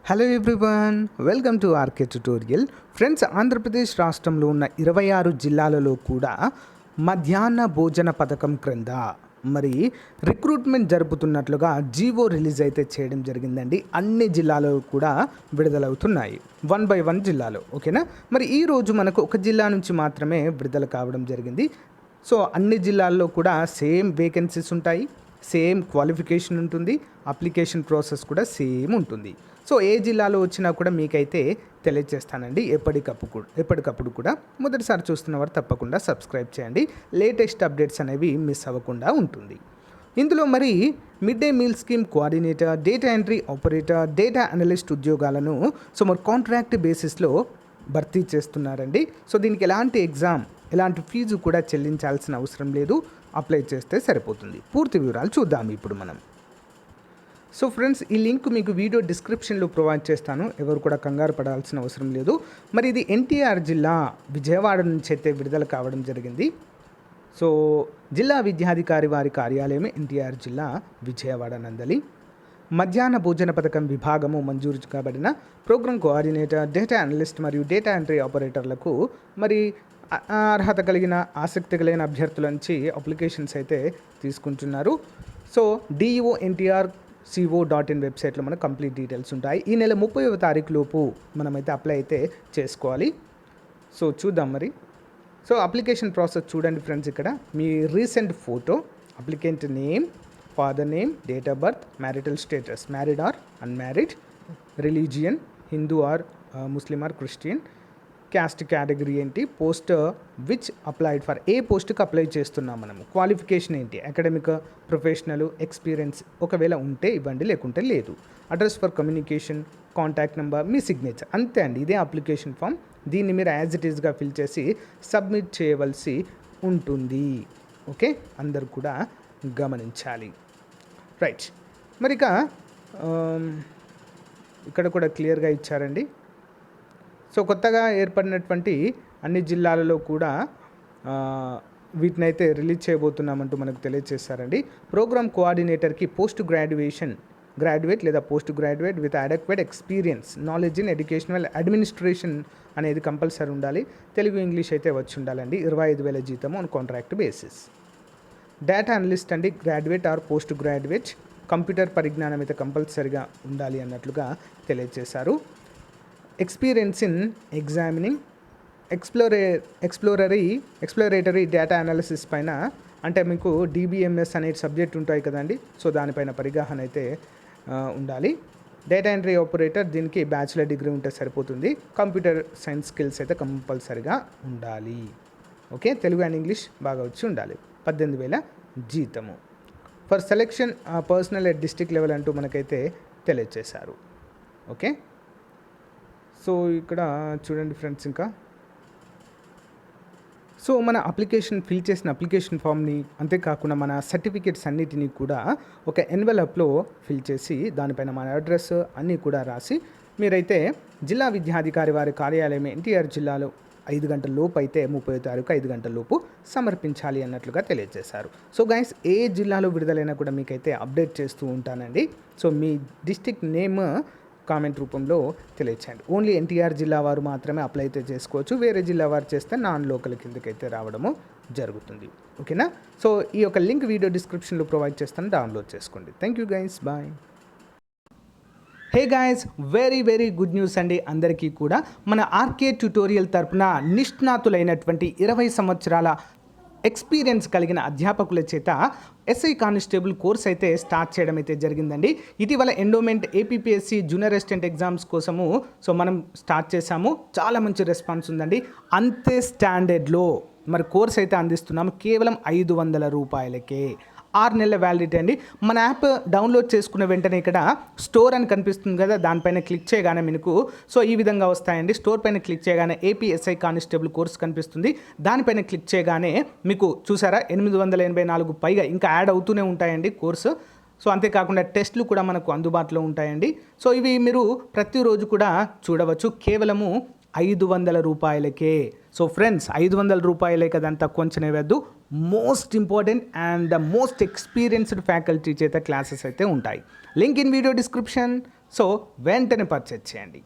Hello everyone, welcome to RK tutorial. Friends, Andhra Pradesh రాష్ట్రంలో ఉన్న 26 జిల్లాలలో కూడా మధ్యాహ్న భోజన పథకం క్రింద మరి రిక్రూట్మెంట్ జరుపుతున్నట్లుగా జీవో రిలీజ్ అయితే చేయడం జరిగిందండి. అన్ని జిల్లాలో కూడా విడుదలవుతున్నాయి, 1 by 1 జిల్లాలో. ఓకేనా? మరి ఈరోజు మనకు ఒక జిల్లా నుంచి మాత్రమే విడుదల కావడం జరిగింది. సో అన్ని జిల్లాల్లో కూడా సేమ్ వేకెన్సీస్ ఉంటాయి, సేమ్ క్వాలిఫికేషన్ ఉంటుంది, అప్లికేషన్ ప్రాసెస్ కూడా సేమ్ ఉంటుంది. సో ఏ జిల్లాలో వచ్చినా కూడా మీకైతే తెలియజేస్తానండి ఎప్పటికప్పుడు కూడా. మొదటిసారి చూస్తున్న వారు తప్పకుండా సబ్స్క్రైబ్ చేయండి, లేటెస్ట్ అప్డేట్స్ అనేవి మిస్ అవ్వకుండా ఉంటుంది. ఇందులో మరి mid day meal scheme coordinator, data entry operator, data analyst ఉద్యోగాలను మరి కాంట్రాక్ట్ బేసిస్లో భర్తీ చేస్తున్నారండి. సో దీనికి ఎలాంటి ఫీజు కూడా చెల్లించాల్సిన అవసరం లేదు, అప్లై చేస్తే సరిపోతుంది. పూర్తి వివరాలు చూద్దాం ఇప్పుడు మనం. సో ఫ్రెండ్స్, ఈ లింక్ మీకు వీడియో డిస్క్రిప్షన్లో ప్రొవైడ్ చేస్తాను, ఎవరు కూడా కంగారు పడాల్సిన అవసరం లేదు. మరి ఇది ఎన్టీఆర్ జిల్లా విజయవాడ నుంచి అయితే విడుదల కావడం జరిగింది. సో జిల్లా విద్యాధికారి వారి కార్యాలయం ఎన్టీఆర్ జిల్లా విజయవాడ నందలి. మధ్యాహ్న భోజన పథకం విభాగము మంజూరు కాబడిన ప్రోగ్రామ్ కోఆర్డినేటర్, డేటా అనలిస్ట్ మరియు డేటా ఎంట్రీ ఆపరేటర్లకు మరి అర్హత కలిగిన ఆసక్తి కలిగిన అభ్యర్థుల నుంచి అప్లికేషన్స్ అయితే తీసుకుంటున్నారు. సో డిఈఓ ఎన్టీఆర్ co.in వెబ్సైట్లో మనకు కంప్లీట్ డీటెయిల్స్ ఉంటాయి. ఈ నెల 30వ తారీఖు లోపు మనమైతే అప్లై అయితే చేసుకోవాలి. సో చూద్దాం మరి. సో అప్లికేషన్ ప్రాసెస్ చూడండి ఫ్రెండ్స్. ఇక్కడ మీ recent photo, applicant name, father name, date of birth, marital status, married or unmarried, religion Hindu or Muslim or Christian, caste category ఏంటి, పోస్ట్ విచ్ అప్లైడ్ ఫర్, ఏ పోస్ట్కి అప్లై చేస్తున్నాం మనము, క్వాలిఫికేషన్ ఏంటి, academic, professional, experience ఒకవేళ ఉంటే ఇవ్వండి, లేకుంటే లేదు, address for communication, contact number, me signature, అంతే అండి. ఇదే అప్లికేషన్ ఫామ్. దీన్ని మీరు యాజ్ ఇట్ ఈస్గా ఫిల్ చేసి సబ్మిట్ చేయవలసి ఉంటుంది. ఓకే, అందరు కూడా గమనించాలి. రైట్, మరి ఇక్కడ కూడా క్లియర్గా ఇచ్చారండి. సో కొత్తగా ఏర్పడినటువంటి అన్ని జిల్లాలలో కూడా వీటినైతే రిలీజ్ చేయబోతున్నామంటూ మనకు తెలియజేశారండి. ప్రోగ్రామ్ కోఆర్డినేటర్కి గ్రాడ్యుయేట్ లేదా post graduate with adequate experience, knowledge in educational administration అనేది కంపల్సరీ ఉండాలి. తెలుగు, ఇంగ్లీష్ అయితే వచ్చి ఉండాలండి. 25,000 జీతం on contract basis. Data analyst అండి, graduate or post graduate, computer పరిజ్ఞానం అయితే కంపల్సరీగా ఉండాలి అన్నట్లుగా తెలియజేశారు. Experience in examining exploratory data analysis పైన, అంటే మీకు DBMS అనే సబ్జెక్ట్ ఉంటాయి కదండి. సో దానిపైన పరిగాహన అయితే ఉండాలి. డేటా ఎంట్రీ ఆపరేటర్, దీనికి బ్యాచిలర్ డిగ్రీ ఉంటే సరిపోతుంది. కంప్యూటర్ సైన్స్ స్కిల్స్ అయితే కంపల్సరీగా ఉండాలి. ఓకే, తెలుగు అండ్ ఇంగ్లీష్ బాగా వచ్చి ఉండాలి. 18,000 జీతము. For selection personal at district level అంటూ మనకైతే తెలియజేశారు. ఓకే, సో ఇక్కడ చూడండి ఫ్రెండ్స్. ఇంకా సో మన ఫిల్ చేసిన అప్లికేషన్ ఫామ్ని, అంతేకాకుండా మన సర్టిఫికేట్స్ అన్నిటినీ కూడా ఒక ఎన్వెలప్లో ఫిల్ చేసి దానిపైన మన అడ్రస్ అన్నీ కూడా రాసి మీరైతే జిల్లా విద్యాధికారి వారి కార్యాలయం ఎన్టీఆర్ జిల్లాలో 5 గంటల లోపు అయితే 30వ తారీఖు 5 గంటల లోపు సమర్పించాలి అన్నట్లుగా తెలియజేశారు. సో గైస్, ఏ జిల్లాలో విడుదలైనా కూడా మీకైతే అప్డేట్ చేస్తూ ఉంటానండి. సో మీ డిస్ట్రిక్ట్ నేమ్ కామెంట్ రూపంలో తెలియచేయండి. ఓన్లీ ఎన్టీఆర్ జిల్లా వారు మాత్రమే అప్లై అయితే చేసుకోవచ్చు. వేరే జిల్లా వారు చేస్తే నాన్ లోకల్ కిందకైతే రావడము జరుగుతుంది. ఓకేనా? సో ఈ యొక్క లింక్ వీడియో డిస్క్రిప్షన్లో ప్రొవైడ్ చేస్తాను, డౌన్లోడ్ చేసుకోండి. Thank you guys, bye. Hey guys, very good news అండి అందరికీ కూడా. మన ఆర్కే ట్యుటోరియల్ తరపున నిష్ణాతులైనటువంటి 20 సంవత్సరాల ఎక్స్పీరియన్స్ కలిగిన అధ్యాపకుల చేత ఎస్ఐ కానిస్టేబుల్ కోర్స్ అయితే స్టార్ట్ చేయడం అయితే జరిగిందండి. ఇటీవల endowment APPSC junior assistant exams కోసము మనం స్టార్ట్ చేశాము. చాలా మంచి రెస్పాన్స్ ఉందండి. అంతే స్టాండర్డ్లో మరి కోర్స్ అయితే అందిస్తున్నాము, కేవలం 500 రూపాయలకే. 6 నెలల వ్యాలిడిటీ అండి. మన యాప్ డౌన్లోడ్ చేసుకున్న వెంటనే ఇక్కడ స్టోర్ అని కనిపిస్తుంది కదా, దానిపైన క్లిక్ చేయగానే మీకు సో ఈ విధంగా వస్తాయండి. స్టోర్ పైన క్లిక్ చేయగానే APSI కానిస్టేబుల్ కోర్స్ కనిపిస్తుంది. దానిపైన క్లిక్ చేయగానే మీకు చూసారా 884 పైగా ఇంకా యాడ్ అవుతూనే ఉంటాయండి కోర్సు. సో అంతేకాకుండా టెస్టులు కూడా మనకు అందుబాటులో ఉంటాయండి. సో ఇవి మీరు ప్రతిరోజు కూడా చూడవచ్చు, కేవలము 500 రూపాయలకే. సో ఫ్రెండ్స్, 500 రూపాయలే కదంతా కొంచెం వేయద్దు. Most important and the most experienced faculty చేత క్లాసెస్ అయితే ఉంటాయి. Link in video description. So వెంటనే పర్చేజ్ చేయండి.